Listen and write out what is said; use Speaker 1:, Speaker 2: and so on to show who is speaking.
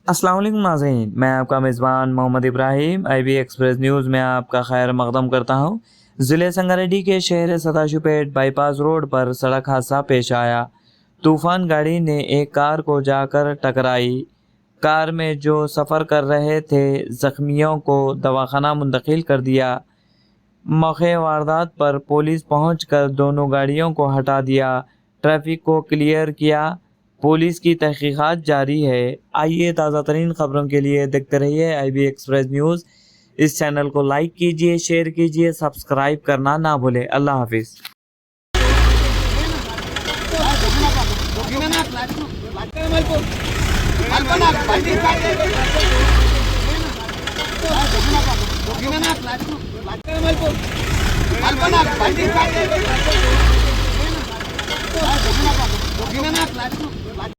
Speaker 1: अस्सलाम वालेकुम नाज़रीन, मैं आपका मेज़बान Mohammad Ibrahim IB Express News में आपका खैर मक़दम करता हूँ। ज़िले संगारेड्डी के शहर सदाशिवपेट बाईपास रोड पर सड़क हादसा पेश आया। तूफ़ान गाड़ी ने एक कार को जाकर टकराई। कार में जो सफ़र कर रहे थे ज़ख्मियों को दवाखाना मुंतकिल कर दिया। मौके वारदात पर पुलिस पहुंचकर दोनों गाड़ियों को हटा दिया, ट्रैफिक को क्लियर किया। पुलिस की तहकीकात जारी है। आइए ताज़ा तरीन ख़बरों के लिए देखते रहिए IB एक्सप्रेस न्यूज़। इस चैनल को लाइक कीजिए, शेयर कीजिए, सब्सक्राइब करना ना भूलें। अल्लाह हाफिज़।
Speaker 2: Gimana?